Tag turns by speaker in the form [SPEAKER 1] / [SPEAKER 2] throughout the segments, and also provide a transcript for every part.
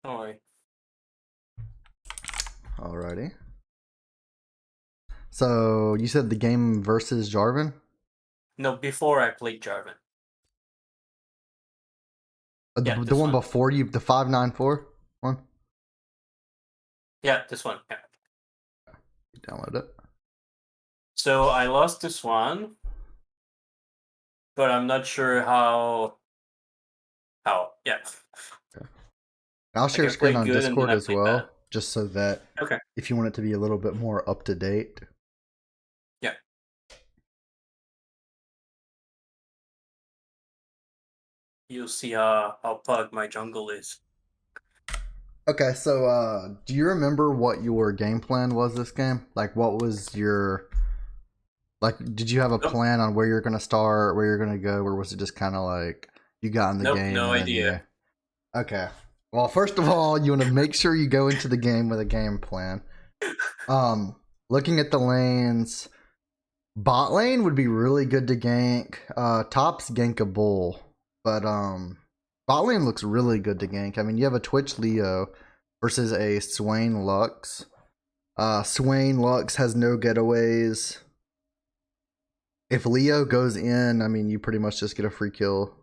[SPEAKER 1] Don't worry.
[SPEAKER 2] Alrighty. So you said the game versus Jarvan?
[SPEAKER 1] No, before I played Jarvan. Yeah,
[SPEAKER 2] The
[SPEAKER 1] this
[SPEAKER 2] one
[SPEAKER 1] one.
[SPEAKER 2] before you, the 594 one?
[SPEAKER 1] Yeah, this one. Yeah.
[SPEAKER 2] You download it.
[SPEAKER 1] So I lost this one, but I'm not sure how. Yeah.
[SPEAKER 2] I'll share
[SPEAKER 1] Like
[SPEAKER 2] a
[SPEAKER 1] I
[SPEAKER 2] screen
[SPEAKER 1] played
[SPEAKER 2] on
[SPEAKER 1] good and then
[SPEAKER 2] Discord
[SPEAKER 1] I
[SPEAKER 2] as
[SPEAKER 1] played bad.
[SPEAKER 2] well, just so that
[SPEAKER 1] Okay.
[SPEAKER 2] if you want it to be a little bit more up to date.
[SPEAKER 1] Yeah. You'll see how pug my jungle is.
[SPEAKER 2] Okay, so do you remember what your game plan was this game? Like, what was your did you have a
[SPEAKER 1] Nope.
[SPEAKER 2] plan on where you're gonna start, where you're gonna go, or was it just kind of like you got in the
[SPEAKER 1] Nope.
[SPEAKER 2] game
[SPEAKER 1] No
[SPEAKER 2] and then
[SPEAKER 1] idea.
[SPEAKER 2] you? Okay. Well, first of all, you want to make sure you go into the game with a game plan. Looking at the lanes, bot lane would be really good to gank. Top's gankable, but bot lane looks really good to gank. I mean, you have a Twitch Leo versus a Swain Lux. Swain Lux has no getaways. If Leo goes in, I mean, you pretty much just get a free kill.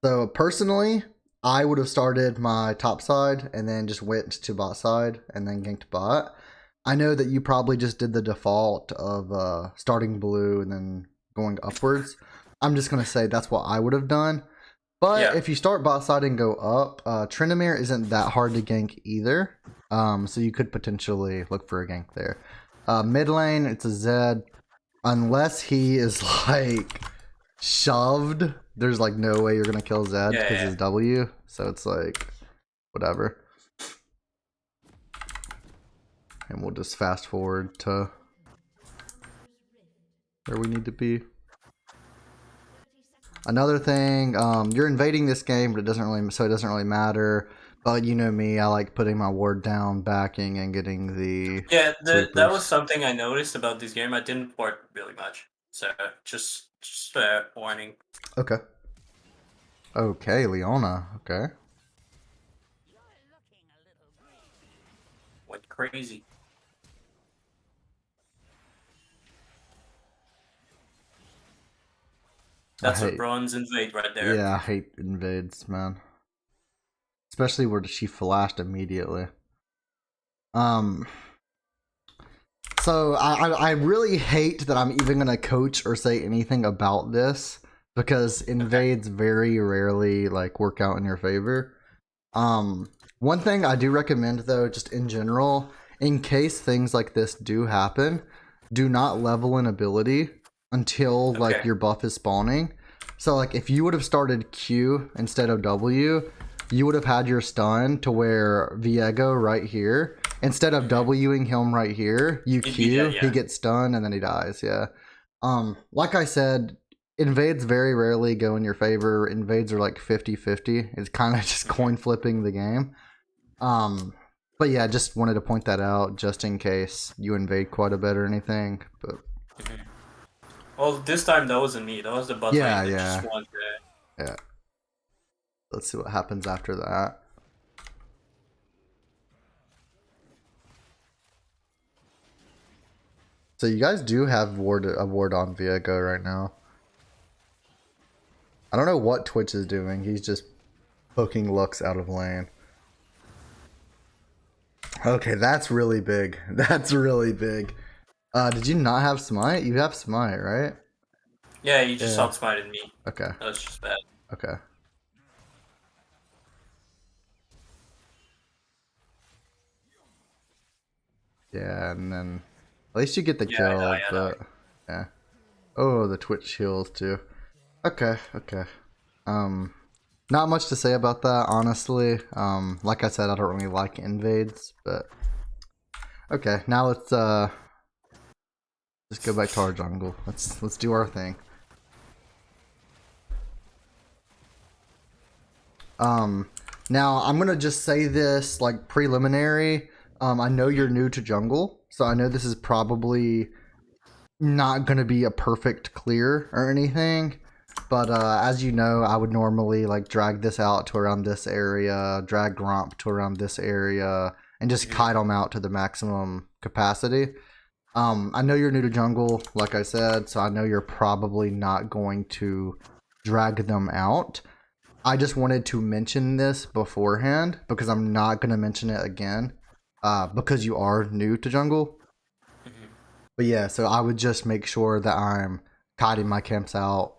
[SPEAKER 2] So personally, I would have started my top side and then just went to bot side and then ganked bot. I know that you probably just did the default of starting blue and then going upwards. I'm just going to say that's what I would have done. But
[SPEAKER 1] Yeah.
[SPEAKER 2] if you start bot side and go up, Tryndamere isn't that hard to gank either. So you could potentially look for a gank there. Mid lane, it's a Zed. Unless he is like shoved, there's like no way you're gonna kill Zed because
[SPEAKER 1] Yeah.
[SPEAKER 2] his W. So it's like whatever. And we'll just fast forward to where we need to be. Another thing, you're invading this game, but it doesn't really matter. But you know me, I like putting my ward down, backing, and getting the
[SPEAKER 1] Yeah. That was
[SPEAKER 2] sweepers.
[SPEAKER 1] something I noticed about this game. I didn't port really much, so just warning.
[SPEAKER 2] Okay. Okay, Leona. Okay.
[SPEAKER 1] Went crazy. That's a bronze invade right there.
[SPEAKER 2] Yeah, I hate invades, man. Especially where she flashed immediately. So I really hate that I'm even gonna coach or say anything about this because invades very rarely like work out in your favor. One thing I do recommend though, just in general, in case things like this do happen, do not level an ability until like your buff is spawning. So like if you would have started Q instead of W, you would have had your stun to where Viego right here, instead of Wing him right here, you Q, he gets stunned and then he dies. Yeah. Like I said, invades very rarely go in your favor. Invades are like 50-50. It's kind of just coin flipping the game. But yeah, just wanted to point that out just in case you invade quite a bit or anything. But
[SPEAKER 1] well, this time that wasn't me. That was the bot lane that just wanted.
[SPEAKER 2] Yeah. Let's see what happens after that. So you guys do have a ward on Viego right now. I don't know what Twitch is doing. He's just poking Lux out of lane. Okay, that's really big. That's really big. Did you not have smite? You have smite, right?
[SPEAKER 1] Yeah, you just outsmited me.
[SPEAKER 2] Okay.
[SPEAKER 1] That was just bad.
[SPEAKER 2] Okay. Yeah, and then at least you get the kill, but yeah. Oh, the Twitch heals too. Okay, okay. Not much to say about that, honestly. Like I said, I don't really like invades, but okay. Now let's just go back to our jungle. Let's do our thing. Now I'm gonna just say this like preliminary. I know you're new to jungle, so I know this is probably not gonna be a perfect clear or anything. But as you know, I would normally like drag this out to around this area, drag Gromp to around this area, and just kite them out to the maximum capacity. I know you're new to jungle, like I said, so I know you're probably not going to drag them out. I just wanted to mention this beforehand because I'm not going to mention it again because you are new to jungle. But yeah, so I would just make sure that I'm kiting my camps out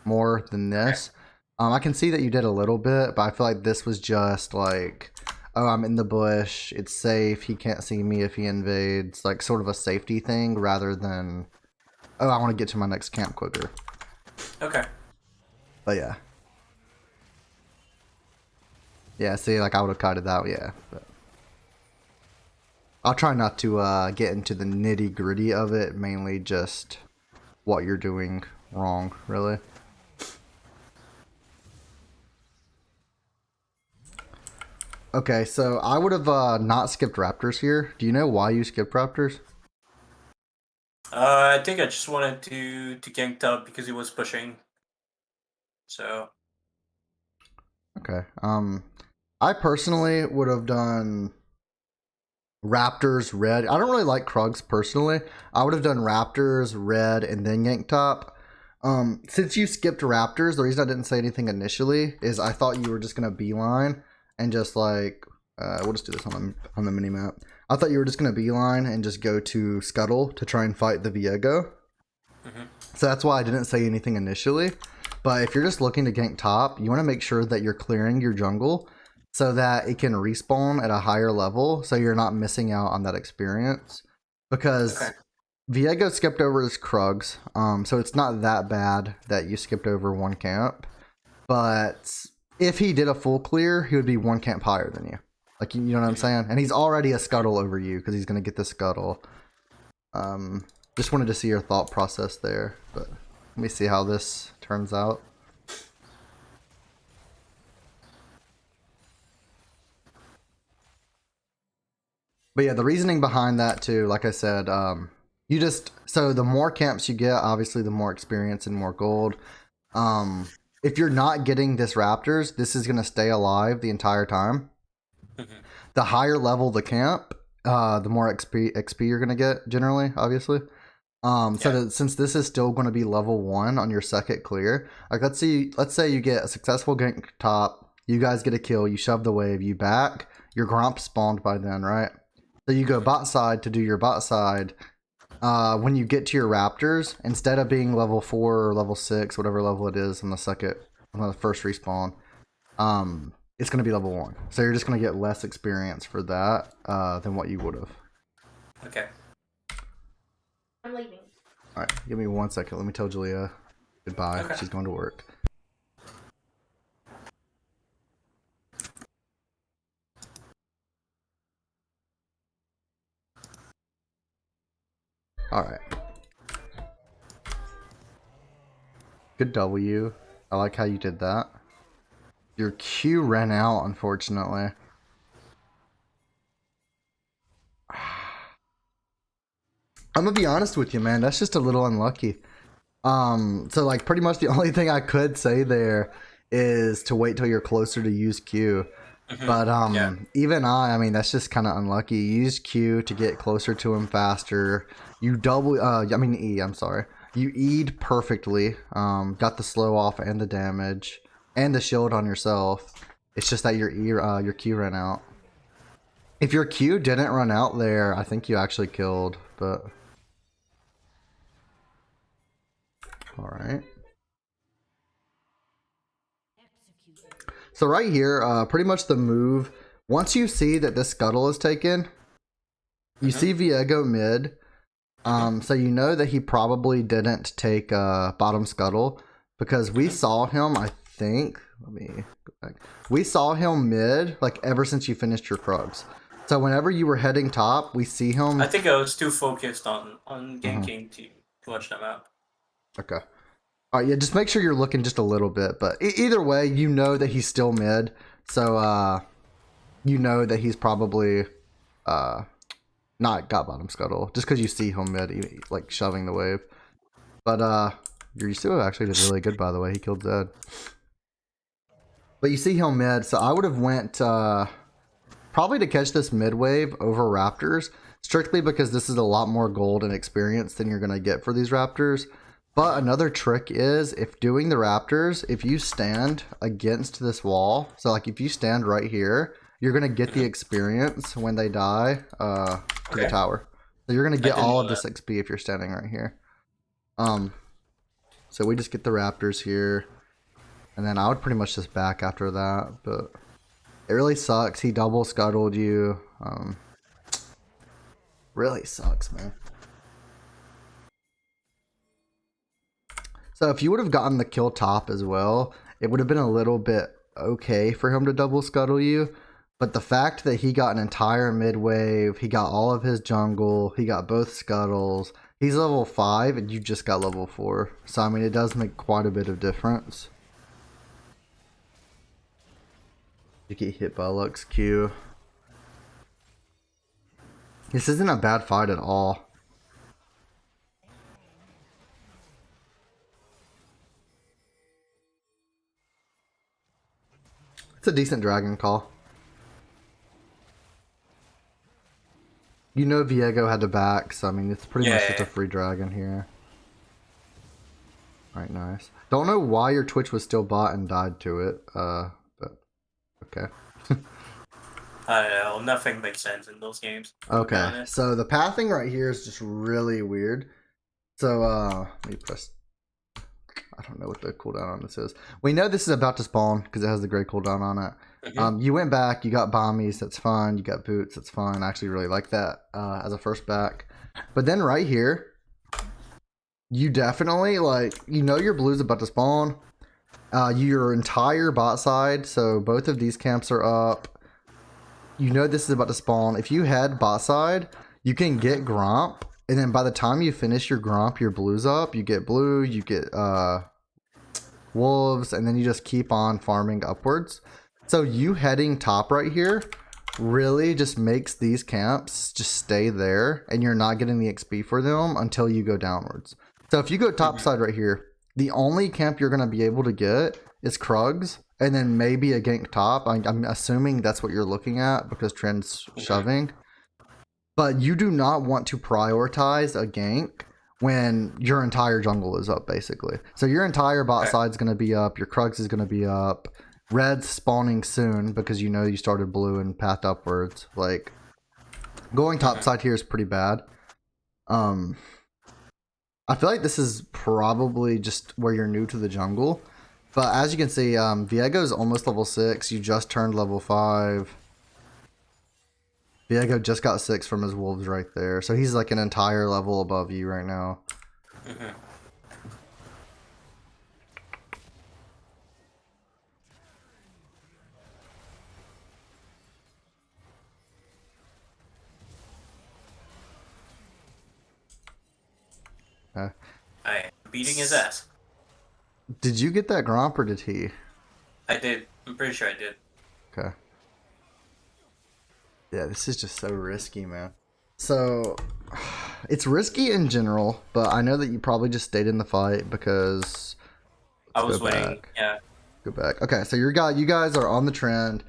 [SPEAKER 2] more than this. I can see that you did a little bit, but I feel like this was just like, oh, I'm in the bush, it's safe, he can't see me if he invades, like sort of a safety thing rather than, oh, I want to get to my next camp quicker.
[SPEAKER 1] Okay.
[SPEAKER 2] But yeah. Yeah, see, like I would have kited that, yeah. But I'll try not to get into the nitty gritty of it, mainly just what you're doing wrong, really. Okay, so I would have not skipped Raptors here. Do you know why you skipped Raptors?
[SPEAKER 1] I think I just wanted to gank top because he was pushing. So.
[SPEAKER 2] Okay. I personally would have done Raptors, red. I don't really like Krugs personally. I would have done Raptors, red, and then gank top. Since you skipped Raptors, the reason I didn't say anything initially is I thought you were just gonna beeline and just like we'll just do this on the mini map. I thought you were just gonna beeline and just go to Scuttle to try and fight the Viego. So that's why I didn't say anything initially. But if you're just looking to gank top, you want to make sure that you're clearing your jungle so that it can respawn at a higher level, so you're not missing out on that experience. Because Viego skipped over his Krugs, so it's not that bad that you skipped over one camp. But if he did a full clear, he would be one camp higher than you. Like, you know what I'm saying? And he's already a Scuttle over you because he's going to get the Scuttle. Just wanted to see your thought process there. But let me see how this turns out. But yeah, the reasoning behind that too, like I said, so the more camps you get, obviously the more experience and more gold. If you're not getting this Raptors, this is going to stay alive the entire time. The higher level the camp, the more XP you're going to get generally, obviously. Since this is still going to be level 1 on your second clear, like let's say you get a successful gank top, you guys get a kill, you shove the wave, you back, your Gromp spawned by then, right? So you go bot side to do your bot side. When you get to your Raptors, instead of being level 4 or level 6, whatever level it is on the first respawn, it's going to be level 1. So you're just going to get less experience for that than what you would have.
[SPEAKER 1] Okay.
[SPEAKER 3] I'm leaving.
[SPEAKER 2] Alright, give me 1 second. Let me tell Julia goodbye.
[SPEAKER 1] Okay.
[SPEAKER 2] She's going to work. Alright. Good W. I like how you did that. Your Q ran out, unfortunately. I'm gonna be honest with you, man. That's just a little unlucky. So like pretty much the only thing I could say there is to wait till you're closer to use Q. But even I mean that's just kind of unlucky. You use Q to get closer to him faster. You E, I'm sorry. You E'd perfectly. Got the slow off and the damage and the shield on yourself. It's just that your Q ran out. If your Q didn't run out there, I think you actually killed, but all right. So right here, pretty much the move, once you see that this Scuttle is taken, you see Viego mid, so you know that he probably didn't take bottom Scuttle, because we saw him, I think, let me go back. We saw him mid, like ever since you finished your Krugs. So whenever you were heading top, we see him.
[SPEAKER 1] I think I was too focused on ganking to watch them out.
[SPEAKER 2] Okay. All right, yeah, just make sure you're looking just a little bit. But either way, you know that he's still mid. So you know that he's probably not got bottom Scuttle. Just because you see him mid, like shoving the wave. But Yasuo actually did really good, by the way. He killed Zed. But you see him mid, so I would have went probably to catch this mid wave over Raptors, strictly because this is a lot more gold and experience than you're going to get for these Raptors. But another trick is, if doing the Raptors, if you stand against this wall, so like if you stand right here, you're going to get the experience when they die to the tower. So you're going to get all of this XP if you're standing right here. So we just get the Raptors here. And then I would pretty much just back after that. But it really sucks. He double scuttled you. Really sucks, man. So if you would have gotten the kill top as well, it would have been a little bit okay for him to double scuttle you. But the fact that he got an entire mid wave, he got all of his jungle, he got both scuttles. He's level 5 and you just got level 4. So I mean, it does make quite a bit of difference. You get hit by Lux Q. This isn't a bad fight at all. It's a decent dragon call. You know Viego had to back, so I mean it's pretty much just a free dragon here. Alright, nice. Don't know why your Twitch was still bought and died to it, but okay.
[SPEAKER 1] I don't know, nothing makes sense in those games.
[SPEAKER 2] Okay, so the pathing right here is just really weird. So, let me press. I don't know what the cooldown on this is. We know this is about to spawn because it has the gray cooldown on it. You went back, you got bombies, that's fine. You got boots, that's fine. I actually really like that as a first back. But then right here, you definitely, like, you know your blue's about to spawn. Your entire bot side, so both of these camps are up. You know this is about to spawn. If you head bot side, you can get Gromp. And then by the time you finish your Gromp, your blue's up. You get blue, you get wolves, and then you just keep on farming upwards. So you heading top right here really just makes these camps just stay there, and you're not getting the XP for them until you go downwards. So if you go top side right here, the only camp you're going to be able to get is Krugs, and then maybe a gank top. I'm assuming that's what you're looking at because Trend's shoving. But you do not want to prioritize a gank when your entire jungle is up, basically. So your entire bot side is going to be up. Your Krugs is going to be up. Red's spawning soon because you know you started blue and pathed upwards. Like, going top side here is pretty bad. I feel like this is probably just where you're new to the jungle. But as you can see, Viego is almost level 6. You just turned level 5. Viego just got 6 from his wolves right there. So he's like an entire level above you right now.
[SPEAKER 1] I am beating his ass.
[SPEAKER 2] Did you get that Gromp or did he?
[SPEAKER 1] I did. I'm pretty sure I did.
[SPEAKER 2] Okay. Yeah, this is just so risky, man. So, it's risky in general, but I know that you probably just stayed in the fight because...
[SPEAKER 1] I was waiting, yeah.
[SPEAKER 2] Go back. Okay, so you guys are on the trend,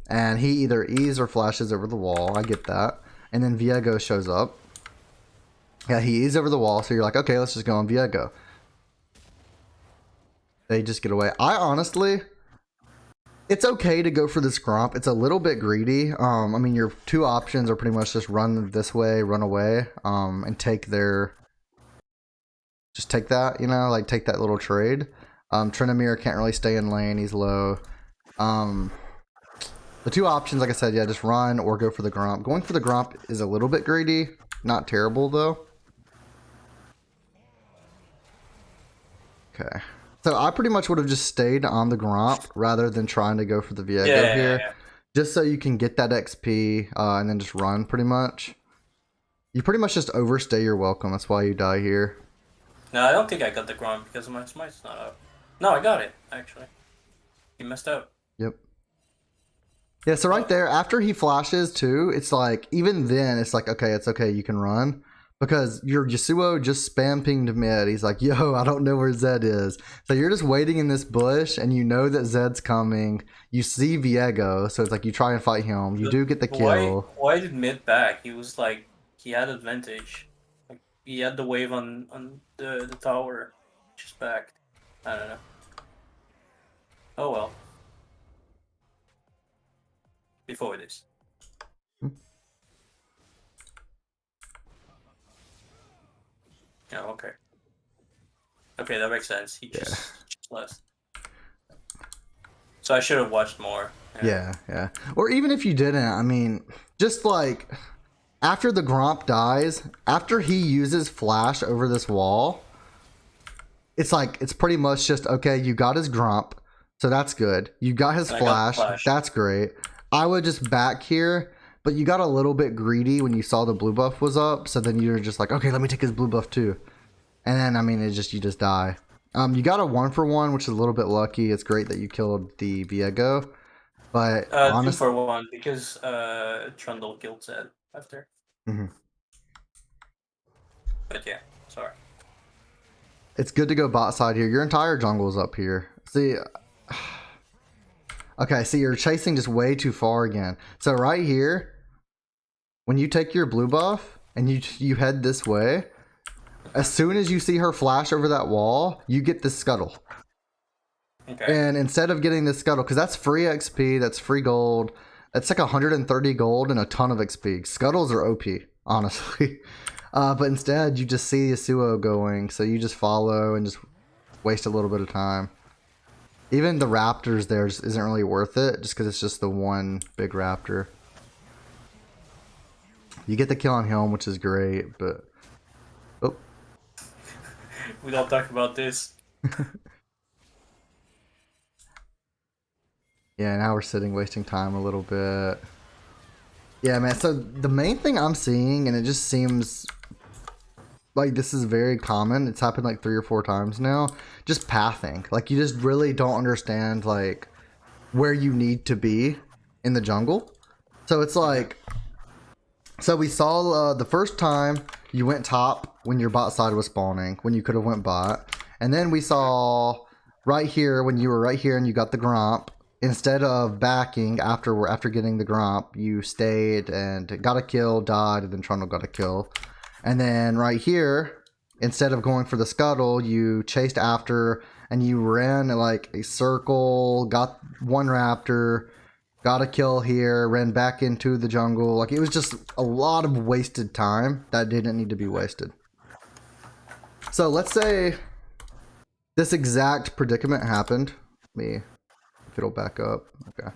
[SPEAKER 2] and he either E's or flashes over the wall. I get that. And then Viego shows up. Yeah, he E's over the wall, so you're like, okay, let's just go on Viego. They just get away. I honestly... It's okay to go for this Gromp. It's a little bit greedy. I mean, your two options are pretty much just run this way, run away, and take their... Just take that, you know? Like, take that little trade. Tryndamere can't really stay in lane. He's low. The two options, like I said, yeah, just run or go for the Gromp. Going for the Gromp is a little bit greedy. Not terrible, though. Okay. So I pretty much would have just stayed on the Gromp rather than trying to go for the Viego here. Yeah. Just so you can get that XP and then just run pretty much. You pretty much just overstay your welcome. That's why you die here.
[SPEAKER 1] No, I don't think I got the Gromp because my smite's not up. No, I got it, actually. He messed up.
[SPEAKER 2] Yep. Yeah, so right there, after he flashes too, it's like, even then, it's like, okay, it's okay, you can run. because your Yasuo just spam pinged mid. He's like, yo, I don't know where Zed is. So you're just waiting in this bush and you know that Zed's coming. You see Viego, so it's like you try and fight him. You do get the kill.
[SPEAKER 1] Why did mid back? He was like, he had advantage. Like, he had the wave on the tower. Just back. I don't know. Oh well. Before this. Oh, okay. Okay, that makes sense. He just left. So I should have watched more.
[SPEAKER 2] Yeah. Or even if you didn't, I mean, just like after the Gromp dies, after he uses flash over this wall, it's like it's pretty much just okay, you got his Gromp, so that's good. You got his flash, that's great. I would just back here, but you got a little bit greedy when you saw the blue buff was up, so then you're just like, okay, let me take his blue buff too. And then I mean you just die. You got a 1-for-1, which is a little bit lucky. It's great that you killed the Viego. But honestly,
[SPEAKER 1] 2-for-1 because Trundle killed Zed after. But yeah, sorry.
[SPEAKER 2] It's good to go bot side here. Your entire jungle's up here. See, okay, see, you're chasing just way too far again. So right here, when you take your blue buff and you head this way, as soon as you see her flash over that wall, you get this scuttle.
[SPEAKER 1] Okay.
[SPEAKER 2] And instead of getting this scuttle, because that's free XP, that's free gold, it's like 130 gold and a ton of XP. Scuttles are OP, honestly. But instead, you just see Yasuo going, so you just follow and just waste a little bit of time. Even the raptors there just isn't really worth it, just because it's just the one big raptor. You get the kill on Helm, which is great, but... Oh.
[SPEAKER 1] We don't talk about this.
[SPEAKER 2] Yeah, now we're sitting wasting time a little bit. Yeah, man, so the main thing I'm seeing, and it just seems like this is very common, it's happened like 3 or 4 times now, just pathing. Like, you just really don't understand, like, where you need to be in the jungle. So it's like, so we saw the first time you went top when your bot side was spawning, when you could have went bot. And then we saw right here, when you were right here and you got the Gromp, instead of backing after getting the Gromp, you stayed and got a kill, died, and then Trundle got a kill. And then right here, instead of going for the scuttle, you chased after and you ran like a circle, got one raptor, got a kill here, ran back into the jungle. Like, it was just a lot of wasted time that didn't need to be wasted. So let's say this exact predicament happened. If it'll back up. Okay.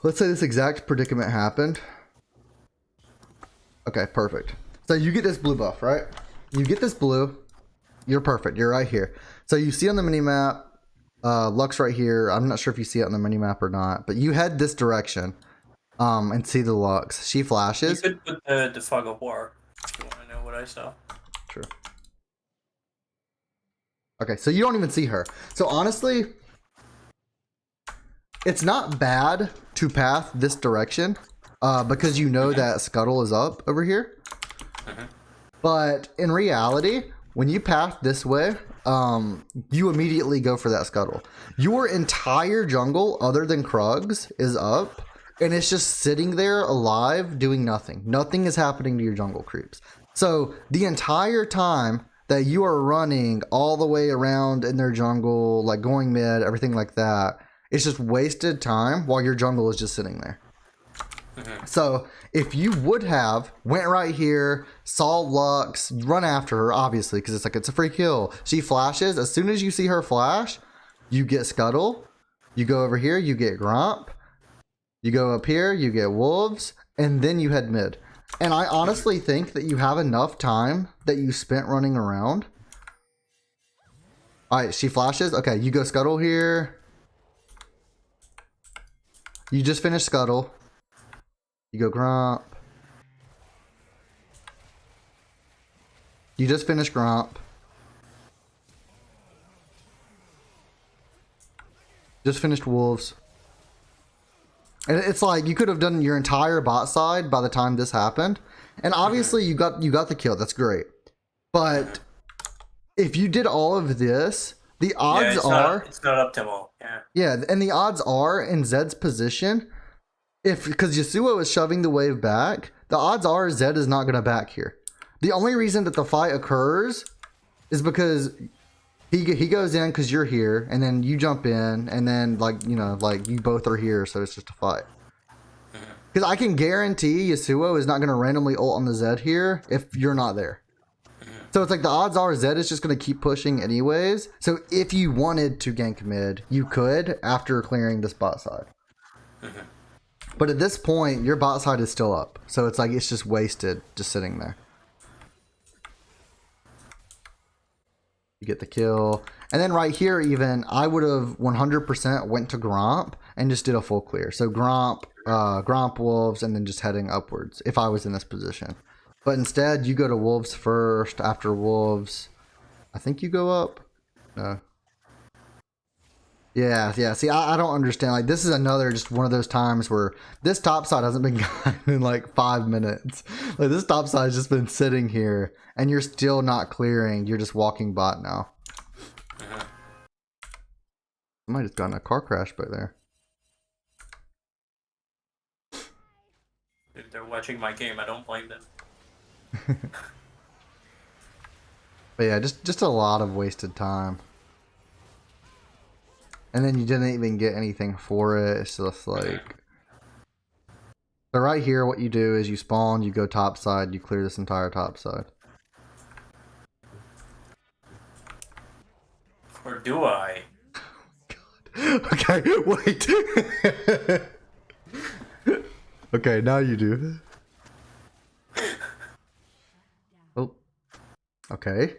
[SPEAKER 2] Let's say this exact predicament happened. Okay, perfect. So you get this blue buff, right? You get this blue. You're perfect. You're right here. So you see on the minimap, Lux right here. I'm not sure if you see it on the minimap or not, but you head this direction and see the Lux. She flashes.
[SPEAKER 1] You could put the Fog of War if you want to know what I saw.
[SPEAKER 2] True. Okay, so you don't even see her. So honestly, it's not bad to path this direction because you know that Scuttle is up over here. But in reality, when you path this way, you immediately go for that Scuttle. Your entire jungle, other than Krugs, is up, and it's just sitting there alive, doing nothing. Nothing is happening to your jungle creeps. So the entire time that you are running all the way around in their jungle, like going mid, everything like that, it's just wasted time while your jungle is just sitting there. So if you would have went right here, saw Lux, run after her, obviously, because it's like, it's a free kill. She flashes. As soon as you see her flash, you get Scuttle. You go over here, you get Gromp. You go up here, you get Wolves, and then you head mid. And I honestly think that you have enough time that you spent running around. Alright, she flashes. Okay, you go Scuttle here. You just finished Scuttle. You go Gromp. You just finished Gromp. Just finished Wolves. And it's like you could have done your entire bot side by the time this happened. And obviously you got the kill. That's great. But if you did all of this, the odds are
[SPEAKER 1] it's not optimal. Yeah.
[SPEAKER 2] yeah, and the odds are in Zed's position, because Yasuo is shoving the wave back, the odds are Zed is not going to back here. The only reason that the fight occurs is because he goes in because you're here, and then you jump in, and then like you both are here, so it's just a fight. Because I can guarantee Yasuo is not going to randomly ult on the Zed here if you're not there. So it's like the odds are Zed is just going to keep pushing anyways. So if you wanted to gank mid, you could after clearing this bot side. But at this point, your bot side is still up. So it's like it's just wasted just sitting there. You get the kill. And then right here even, I would have 100% went to Gromp and just did a full clear. So Gromp, Wolves, and then just heading upwards if I was in this position. But instead, you go to Wolves first. After Wolves, I think you go up. No. Yeah. See, I don't understand. Like, this is another just one of those times where this top side hasn't been gotten in like 5 minutes. Like, this top side has just been sitting here, and you're still not clearing. You're just walking bot now. I might have gotten a car crash back there.
[SPEAKER 1] If they're watching my game, I don't blame them.
[SPEAKER 2] But yeah, just a lot of wasted time. And then you didn't even get anything for it. It's just like... So right here, what you do is you spawn, you go top side, you clear this entire top side.
[SPEAKER 1] Or do I?
[SPEAKER 2] Okay, wait. Okay, now you do. Oh. Okay.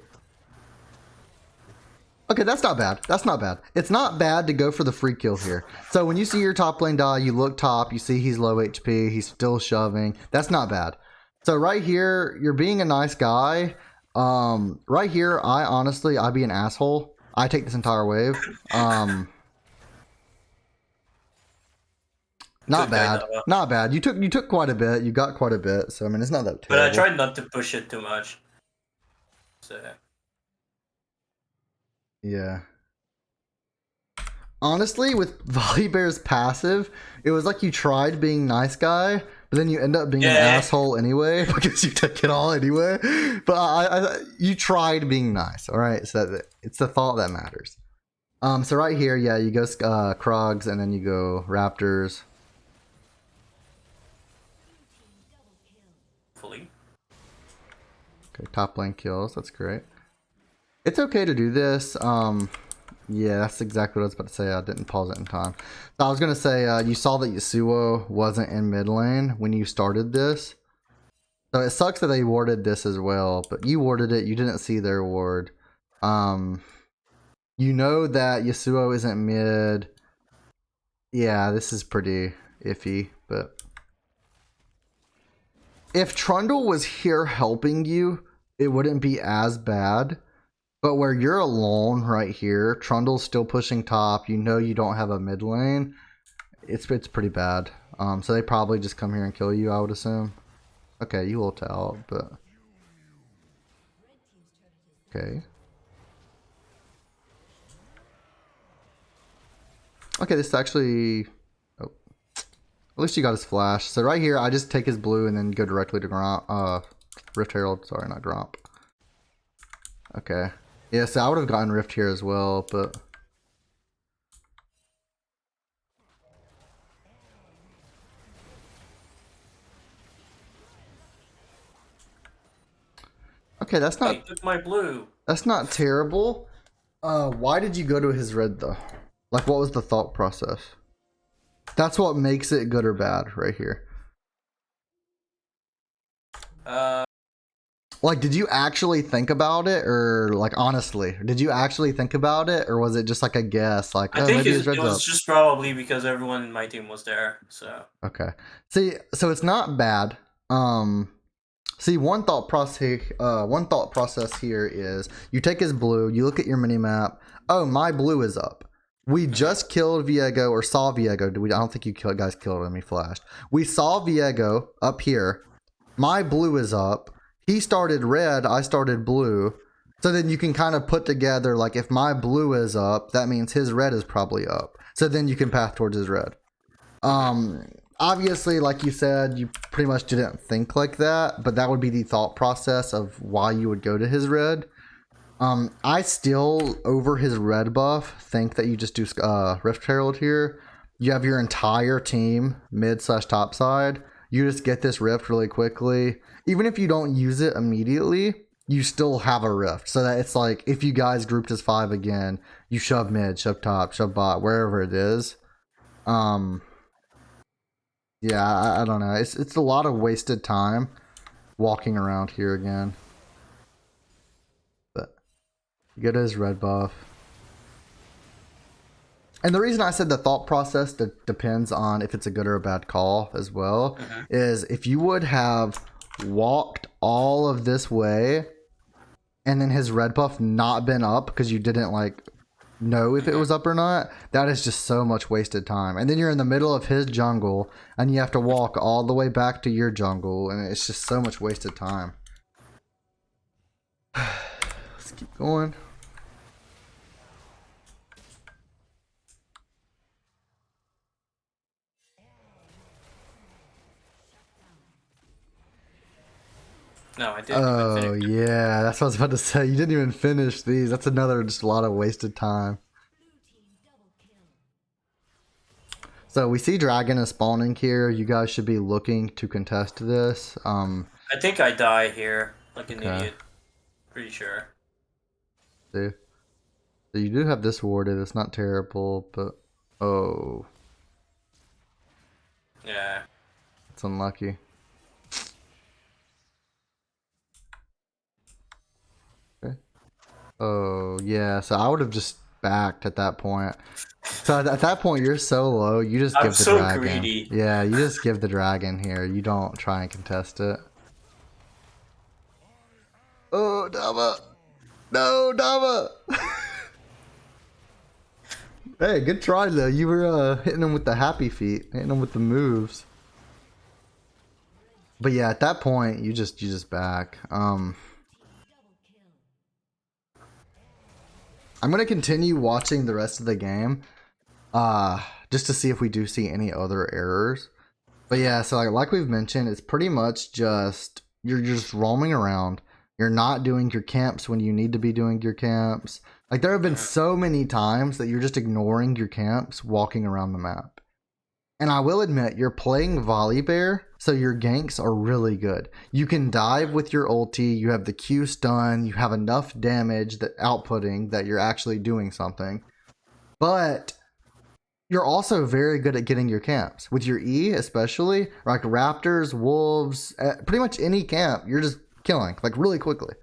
[SPEAKER 2] Okay, that's not bad. That's not bad. It's not bad to go for the free kill here. So when you see your top lane die, you look top, you see he's low HP, he's still shoving. That's not bad. So right here, you're being a nice guy. Right here, I'd be an asshole. I take this entire wave. Not bad. Not bad. You took quite a bit. You got quite a bit. So I mean, it's not that terrible.
[SPEAKER 1] But I tried not to push it too much. So
[SPEAKER 2] yeah. Honestly, with Volibear's passive, it was like you tried being nice guy, but then you end up being an asshole anyway because you took it all anyway. But you tried being nice. All right, so it's the thought that matters. So right here, yeah, you go Krogs and then you go Raptors.
[SPEAKER 1] fully.
[SPEAKER 2] Okay, top lane kills. That's great. It's okay to do this. Yeah, that's exactly what I was about to say. I didn't pause it in time. So I was going to say, you saw that Yasuo wasn't in mid lane when you started this. So it sucks that they warded this as well, but you warded it. You didn't see their ward. You know that Yasuo isn't mid. Yeah, this is pretty iffy, but if Trundle was here helping you, it wouldn't be as bad. But where you're alone right here, Trundle's still pushing top, you know you don't have a mid lane, it's pretty bad. So they probably just come here and kill you, I would assume. Okay, you ult out, but... Okay. Okay, this is actually... Oh. At least you got his flash. So right here, I just take his blue and then go directly to Gromp. Rift Herald, sorry, not Gromp. Okay. Yeah, so I would have gotten Rift here as well, but... Okay, that's not...
[SPEAKER 1] I took my blue.
[SPEAKER 2] That's not terrible. Why did you go to his red, though? Like, what was the thought process? That's what makes it good or bad right here. Like, did you actually think about it, or like honestly, did you actually think about it, or was it just like a guess? Like,
[SPEAKER 1] I
[SPEAKER 2] oh,
[SPEAKER 1] think
[SPEAKER 2] maybe
[SPEAKER 1] it was just probably because everyone in my team was there. So
[SPEAKER 2] okay, see, so it's not bad. See, one thought process here is you take his blue, you look at your mini map. Oh, my blue is up. We just killed Viego, or saw Viego. I don't think you guys killed him. He flashed. We saw Viego up here. my blue is up. He started red, I started blue. So then you can kind of put together, like, if my blue is up, that means his red is probably up. So then you can path towards his red. Obviously, like you said, you pretty much didn't think like that, but that would be the thought process of why you would go to his red. I still, over his red buff, think that you just do Rift Herald here. You have your entire team mid/top side. You just get this rift really quickly. Even if you don't use it immediately, you still have a rift. So that it's like, if you guys grouped as 5 again, you shove mid, shove top, shove bot, wherever it is. Yeah, I don't know. It's a lot of wasted time walking around here again. But you get his red buff. And the reason I said the thought process depends on if it's a good or a bad call as well, is if you would have walked all of this way and then his red buff not been up because you didn't like know if it was up or not, that is just so much wasted time. And then you're in the middle of his jungle and you have to walk all the way back to your jungle, and it's just so much wasted time. Let's keep going.
[SPEAKER 1] No, I didn't.
[SPEAKER 2] Oh,
[SPEAKER 1] even finish.
[SPEAKER 2] yeah, that's what I was about to say. You didn't even finish these. That's another just a lot of wasted time. So we see Dragon is spawning here. You guys should be looking to contest this.
[SPEAKER 1] I think I die here, like an
[SPEAKER 2] Okay.
[SPEAKER 1] idiot. Pretty sure.
[SPEAKER 2] So you do have this warded. It's not terrible, but oh,
[SPEAKER 1] Yeah.
[SPEAKER 2] it's unlucky. Okay. Oh yeah, so I would have just backed at that point. So at that point, you're so low, you just
[SPEAKER 1] I'm
[SPEAKER 2] give the
[SPEAKER 1] so
[SPEAKER 2] dragon.
[SPEAKER 1] greedy.
[SPEAKER 2] Yeah, you just give the dragon here. You don't try and contest it. Oh, Dama! No, Dama! Hey, good try though. You were hitting him with the happy feet, hitting him with the moves. But yeah, at that point, you just back. I'm gonna continue watching the rest of the game, just to see if we do see any other errors. But yeah, so like we've mentioned, it's pretty much just you're just roaming around. You're not doing your camps when you need to be doing your camps. Like there have been so many times that you're just ignoring your camps, walking around the map. And I will admit, you're playing Volibear, so your ganks are really good. You can dive with your ulti, you have the Q stun, you have enough damage that outputting that you're actually doing something. But you're also very good at getting your camps. With your E especially, like raptors, wolves, pretty much any camp, you're just killing, like really quickly.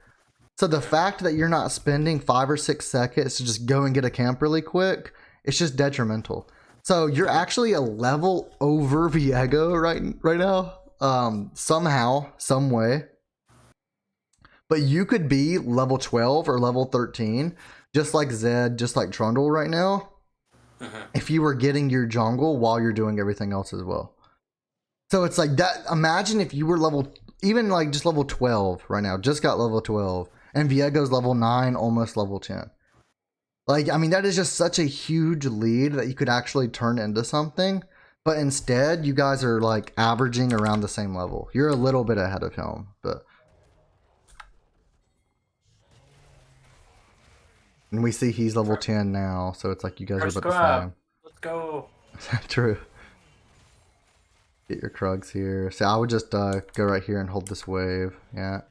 [SPEAKER 2] So the fact that you're not spending 5 or 6 seconds to just go and get a camp really quick, it's just detrimental. So you're actually a level over Viego right now, somehow, some way. But you could be level 12 or level 13, just like Zed, just like Trundle right now, if you were getting your jungle while you're doing everything else as well. So it's like that. Imagine if you were level, even like just level 12 right now, just got level 12, and Viego's level 9, almost level 10. Like, I mean, that is just such a huge lead that you could actually turn into something. But instead, you guys are like averaging around the same level. You're a little bit ahead of him, but. And we see he's level 10 now, so it's like you guys
[SPEAKER 1] First
[SPEAKER 2] are about the
[SPEAKER 1] grab.
[SPEAKER 2] same.
[SPEAKER 1] Let's go.
[SPEAKER 2] True. Get your Krugs here. So I would just go right here and hold this wave. Yeah.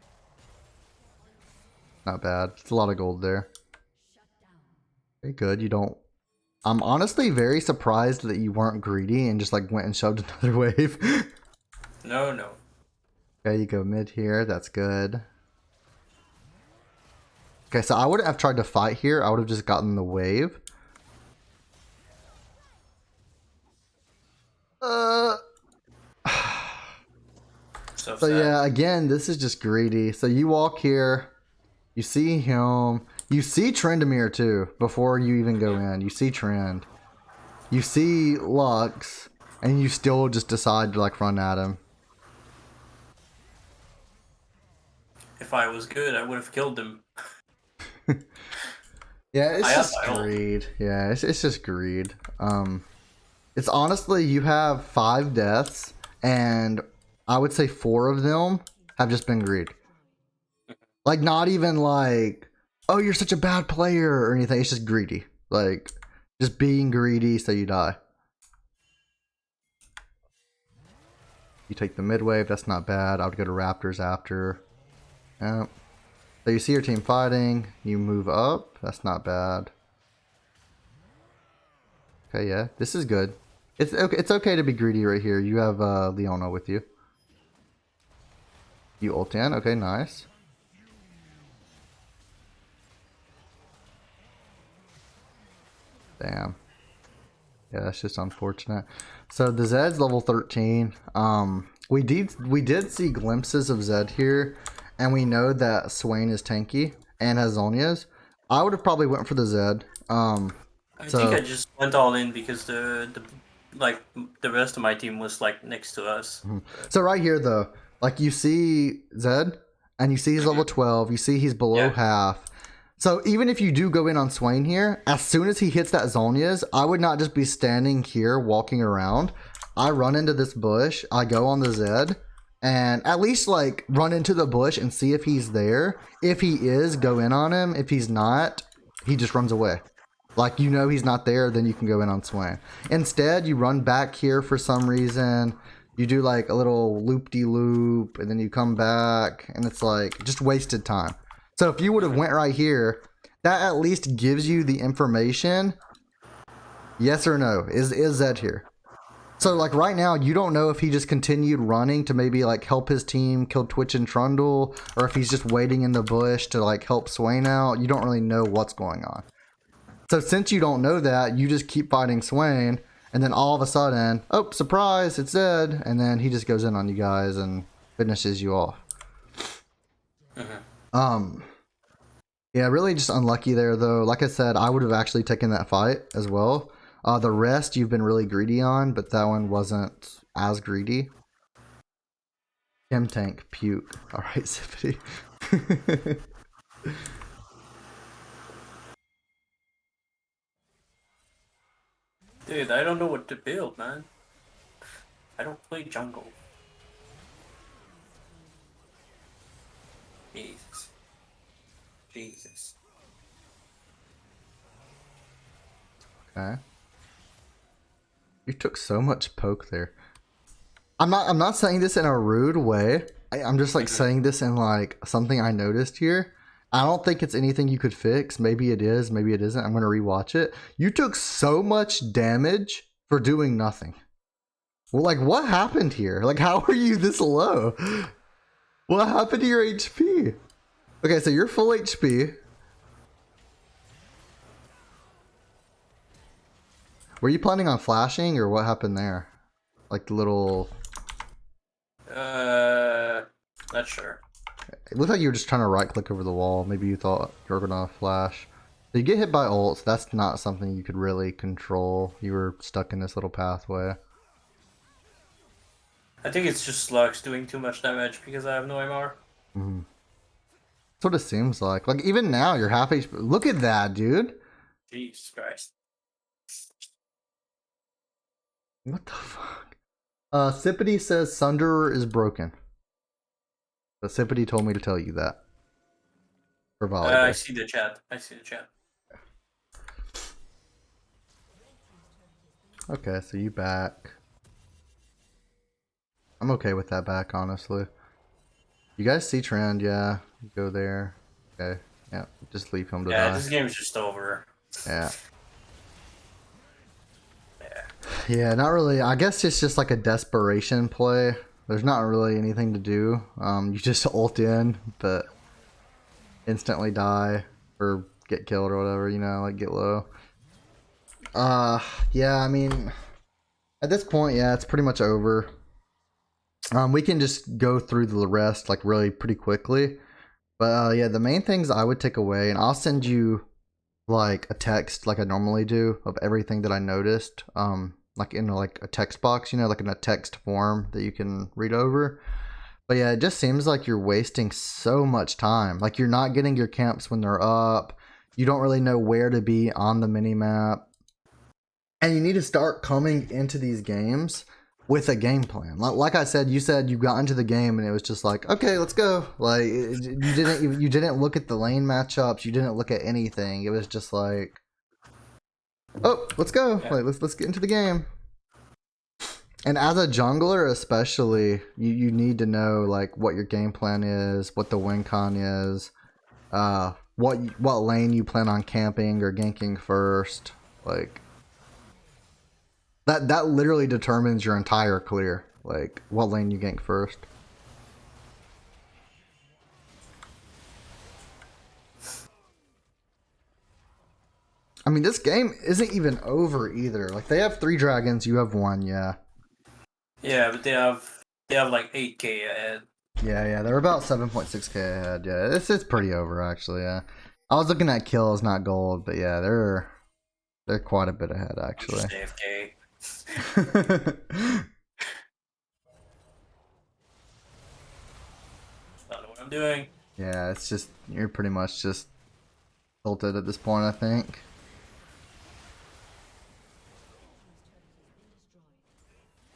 [SPEAKER 2] Not bad. It's a lot of gold there. Very good. You don't. I'm honestly very surprised that you weren't greedy and just like went and shoved another wave.
[SPEAKER 1] No.
[SPEAKER 2] Okay, you go mid here. That's good. Okay, so I wouldn't have tried to fight here. I would have just gotten the wave.
[SPEAKER 1] So
[SPEAKER 2] So yeah, again, this is just greedy. So you walk here, you see him, you see Trendamere too, before you even go in. You see Trend. You see Lux, and you still just decide to like run at him.
[SPEAKER 1] If I was good, I would have killed them.
[SPEAKER 2] Yeah, it's
[SPEAKER 1] I have
[SPEAKER 2] just
[SPEAKER 1] my ult.
[SPEAKER 2] greed. Yeah, it's just greed. It's honestly, you have 5 deaths, and I would say 4 of them have just been greed. Like, not even like, oh, you're such a bad player or anything. It's just greedy. Like, just being greedy so you die. You take the mid wave, that's not bad. I would go to Raptors after. Yeah. So you see your team fighting, you move up, that's not bad. Okay, yeah, this is good. It's okay to be greedy right here. You have Leona with you. You ult in, okay, nice. Damn. Yeah, that's just unfortunate. So the Zed's level 13. We did see glimpses of Zed here, and we know that Swain is tanky and has Zhonya's. I would have probably went for the Zed.
[SPEAKER 1] I think I just went all in because the rest of my team was like next to us.
[SPEAKER 2] So right here though, like you see Zed, and you see he's level 12. You see he's below
[SPEAKER 1] Yeah.
[SPEAKER 2] half. So even if you do go in on Swain here, as soon as he hits that Zhonya's, I would not just be standing here walking around. I run into this bush, I go on the Zed, and at least like run into the bush and see if he's there. If he is, go in on him. If he's not, he just runs away. Like, you know he's not there, then you can go in on Swain. Instead, you run back here for some reason. You do like a little loop-de-loop, and then you come back, and it's like just wasted time. So if you would have went right here, that at least gives you the information. Yes or no? Is Zed here? So like right now, you don't know if he just continued running to maybe like help his team kill Twitch and Trundle, or if he's just waiting in the bush to like help Swain out. You don't really know what's going on. So since you don't know that, you just keep fighting Swain, and then all of a sudden, oh, surprise, it's Zed, and then he just goes in on you guys and finishes you off. Yeah, really just unlucky there though. Like I said, I would have actually taken that fight as well. The rest you've been really greedy on, but that one wasn't as greedy. Chem tank, puke. Alright, Zippity.
[SPEAKER 1] Dude, I don't know what to build, man. I don't play jungle. Jesus. Jesus.
[SPEAKER 2] Okay. You took so much poke there. I'm not saying this in a rude way. I'm just like saying this in like something I noticed here. I don't think it's anything you could fix. Maybe it is, maybe it isn't. I'm gonna rewatch it. You took so much damage for doing nothing. Well, like what happened here? Like how are you this low? What happened to your HP? Okay, so you're full HP. Were you planning on flashing or what happened there? Like the little...
[SPEAKER 1] Not sure.
[SPEAKER 2] It looked like you were just trying to right click over the wall. Maybe you thought you were gonna flash. So you get hit by ults, that's not something you could really control. You were stuck in this little pathway.
[SPEAKER 1] I think it's just Lux doing too much damage because I have no MR.
[SPEAKER 2] Mm-hmm. That's what it seems like. Like even now you're half HP. Look at that, dude.
[SPEAKER 1] Jesus Christ.
[SPEAKER 2] What the fuck? Sippity says Sunderer is broken. But Sippity told me to tell you that. For volleyball.
[SPEAKER 1] I see the chat. I see the chat.
[SPEAKER 2] Okay, so you back. I'm okay with that back, honestly. You guys see trend, yeah. Go there. Okay. Yeah, just leave him to
[SPEAKER 1] Yeah,
[SPEAKER 2] die.
[SPEAKER 1] this game is just over.
[SPEAKER 2] Yeah.
[SPEAKER 1] Yeah.
[SPEAKER 2] Yeah, not really. I guess it's just like a desperation play. There's not really anything to do. You just ult in, but instantly die or get killed or whatever, you know, like get low. Yeah, I mean, at this point, yeah, it's pretty much over. We can just go through the rest like really pretty quickly. But yeah, the main things I would take away, and I'll send you like a text like I normally do of everything that I noticed. Like in like a text box, you know, like in a text form that you can read over. But yeah, it just seems like you're wasting so much time. Like you're not getting your camps when they're up. You don't really know where to be on the minimap. And you need to start coming into these games with a game plan. Like I said, you said you got into the game and it was just like, okay, let's go. Like you didn't look at the lane matchups. You didn't look at anything. It was just like, oh, let's go.
[SPEAKER 1] Yeah.
[SPEAKER 2] Like let's get into the game. And as a jungler, especially, you need to know like what your game plan is, what the win con is, what lane you plan on camping or ganking first. Like that literally determines your entire clear. Like what lane you gank first. I mean, this game isn't even over either. Like they have 3 dragons, you have 1. Yeah.
[SPEAKER 1] Yeah, but they have like 8K ahead.
[SPEAKER 2] Yeah, they're about 7.6k ahead. Yeah, it's pretty over actually. Yeah, I was looking at kills, not gold, but yeah, they're quite a bit ahead actually.
[SPEAKER 1] AFK. Don't know what I'm doing.
[SPEAKER 2] Yeah, it's just you're pretty much just tilted at this point, I think.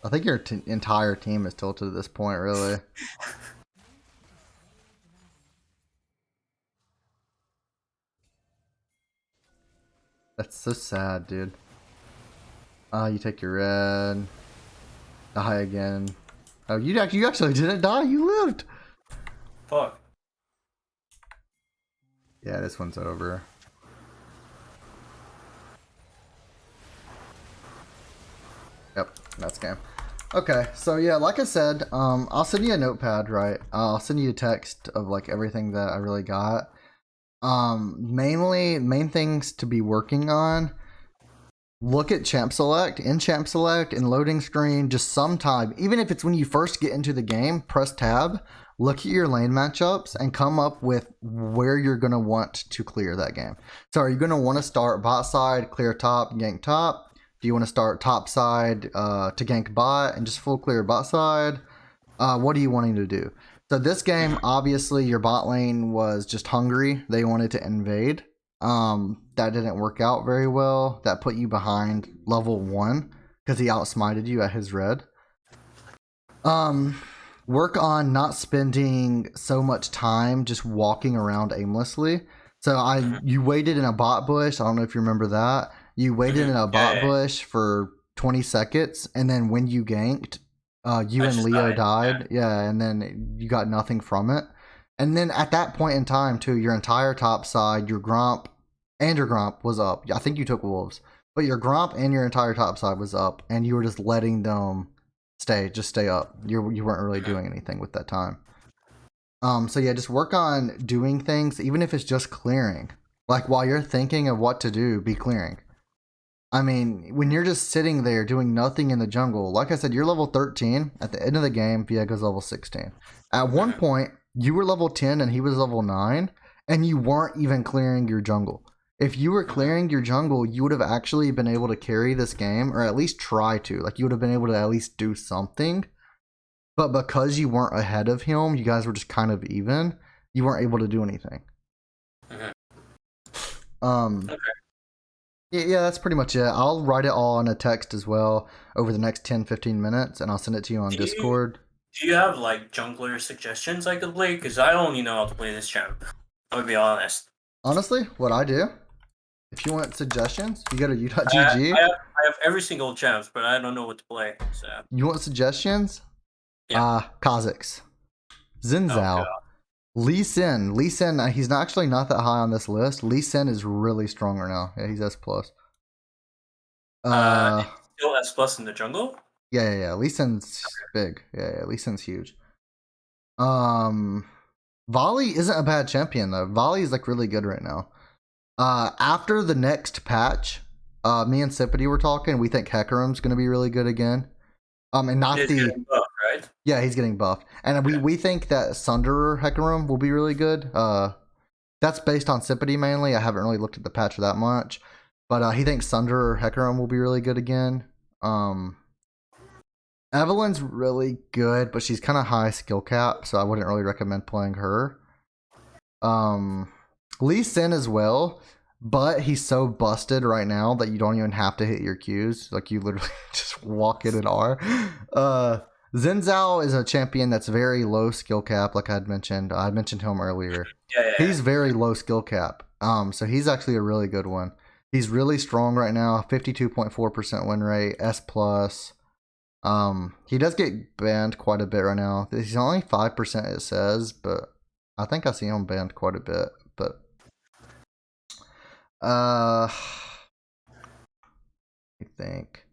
[SPEAKER 2] I think your entire team is tilted at this point, really. That's so sad, dude. You take your red. Die again. Oh, you actually didn't die. You lived.
[SPEAKER 1] Fuck.
[SPEAKER 2] Yeah, this one's over. Yep, that's game. Okay, so yeah, like I said, I'll send you a notepad, right? I'll send you a text of like everything that I really got. Main things to be working on. Look at champ select, in champ select, in loading screen, just sometime, even if it's when you first get into the game, press tab, look at your lane matchups, and come up with where you're going to want to clear that game. So are you going to want to start bot side, clear top, gank top? Do you want to start top side to gank bot and just full clear bot side? What are you wanting to do? So this game, obviously, your bot lane was just hungry. They wanted to invade. That didn't work out very well. That put you behind level 1 because he outsmited you at his red. Work on not spending so much time just walking around aimlessly. So you waited in a bot bush. I don't know if you remember that. You waited in a bot bush for 20 seconds, and then when you ganked, you and Leo died. Yeah, and then you got nothing from it. And then at that point in time, too, your entire top side, your Gromp was up. I think you took Wolves. But your Gromp and your entire top side was up, and you were just letting them stay up. You weren't really doing anything with that time. So yeah, just work on doing things, even if it's just clearing. Like while you're thinking of what to do, be clearing. I mean, when you're just sitting there doing nothing in the jungle, like I said, you're level 13. At the end of the game, Viego's level 16. At one point, you were level 10 and he was level 9, and you weren't even clearing your jungle. If you were clearing your jungle, you would have actually been able to carry this game, or at least try to. Like, you would have been able to at least do something. But because you weren't ahead of him, you guys were just kind of even, you weren't able to do anything. Okay. Yeah, that's pretty much it. I'll write it all in a text as well over the next 10-15 minutes, and I'll send it to you on Discord.
[SPEAKER 1] Do you have like jungler suggestions I could play? Because I only know how to play this champ. I'll be honest.
[SPEAKER 2] Honestly, what I do, if you want suggestions, you go to u.gg.
[SPEAKER 1] I have every single champ, but I don't know what to play. So
[SPEAKER 2] you want suggestions?
[SPEAKER 1] Yeah.
[SPEAKER 2] Kha'Zix, Xin Zhao, Lee Sin. He's actually not that high on this list. Lee Sin is really strong right now. Yeah, he's S+.
[SPEAKER 1] Still S+ in the jungle?
[SPEAKER 2] Yeah. Lee Sin's big. Yeah, Lee Sin's huge. Volley isn't a bad champion though. Volley is like really good right now. After the next patch, me and Sippity were talking. We think Hecarim's gonna be really good again. And not
[SPEAKER 1] he's getting buffed, right?
[SPEAKER 2] Yeah, he's getting buffed, and we think that Sunderer Hecarim will be really good. That's based on Sippity mainly. I haven't really looked at the patch that much, but he thinks Sunderer Hecarim will be really good again. Evelyn's really good, but she's kind of high skill cap, so I wouldn't really recommend playing her. Lee Sin as well, but he's so busted right now that you don't even have to hit your Qs. Like, you literally just walk in an R. Xin Zhao is a champion that's very low skill cap, like I'd mentioned. I mentioned him earlier.
[SPEAKER 1] Yeah.
[SPEAKER 2] He's very low skill cap. So he's actually a really good one. He's really strong right now, 52.4% win rate, S+. He does get banned quite a bit right now. He's only 5%, it says, but I think I see him banned quite a bit. But I think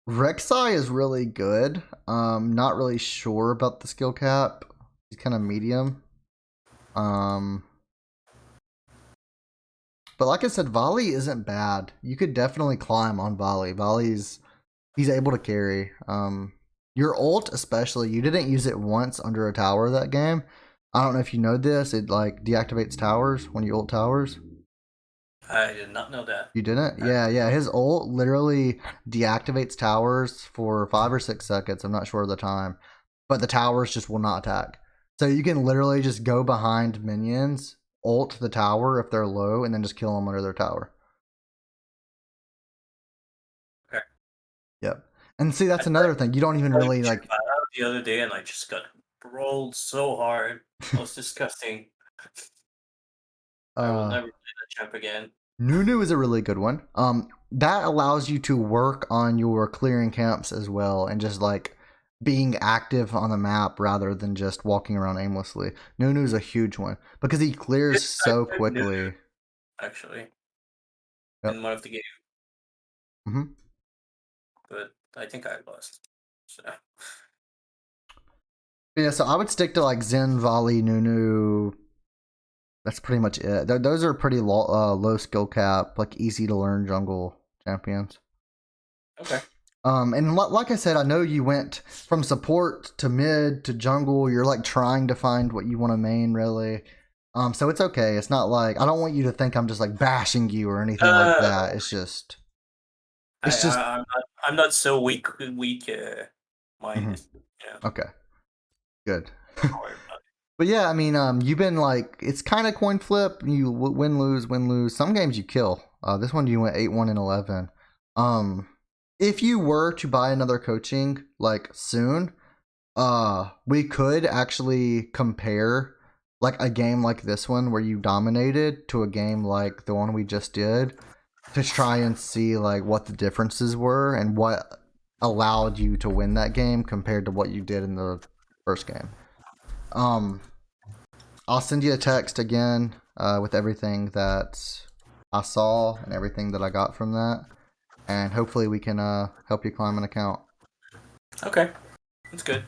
[SPEAKER 2] Rek'Sai is really good. Not really sure about the skill cap. He's kind of medium. But like I said, Volley isn't bad. You could definitely climb on Volley. He's able to carry. Your ult especially, you didn't use it once under a tower that game. I don't know if you know this. It like deactivates towers when you ult towers.
[SPEAKER 1] I did not know that.
[SPEAKER 2] You didn't? Yeah. His ult literally deactivates towers for 5 or 6 seconds. I'm not sure of the time. But the towers just will not attack. So you can literally just go behind minions, ult the tower if they're low, and then just kill them under their tower.
[SPEAKER 1] Okay.
[SPEAKER 2] Yep. And see, that's another thing. You don't even really like.
[SPEAKER 1] The other day, and I just got rolled so hard. It was disgusting. I will never play that champ again.
[SPEAKER 2] Nunu is a really good one. That allows you to work on your clearing camps as well, and just like being active on the map rather than just walking around aimlessly. Nunu is a huge one because he clears so quickly.
[SPEAKER 1] Nunu, actually, in one of the games.
[SPEAKER 2] Mm-hmm.
[SPEAKER 1] But I think I lost. So.
[SPEAKER 2] Yeah, so I would stick to like Zen, Volley, Nunu. That's pretty much it. Those are pretty low skill cap, like easy to learn jungle champions.
[SPEAKER 1] Okay.
[SPEAKER 2] And like I said, I know you went from support to mid to jungle. You're like trying to find what you want to main, really. So it's okay. It's not like I don't want you to think I'm just like bashing you or anything like that. It's just.
[SPEAKER 1] I'm not so weak minded.
[SPEAKER 2] Mm-hmm.
[SPEAKER 1] Yeah.
[SPEAKER 2] Okay. Good. But yeah, I mean, you've been like, it's kind of coin flip. You win, lose. Some games you kill. This one you went 8-1 and 11. If you were to buy another coaching like soon, we could actually compare like a game like this one where you dominated to a game like the one we just did to try and see like what the differences were and what allowed you to win that game compared to what you did in the first game. I'll send you a text again with everything that I saw and everything that I got from that, and hopefully we can help you climb an account.
[SPEAKER 1] Okay, that's good.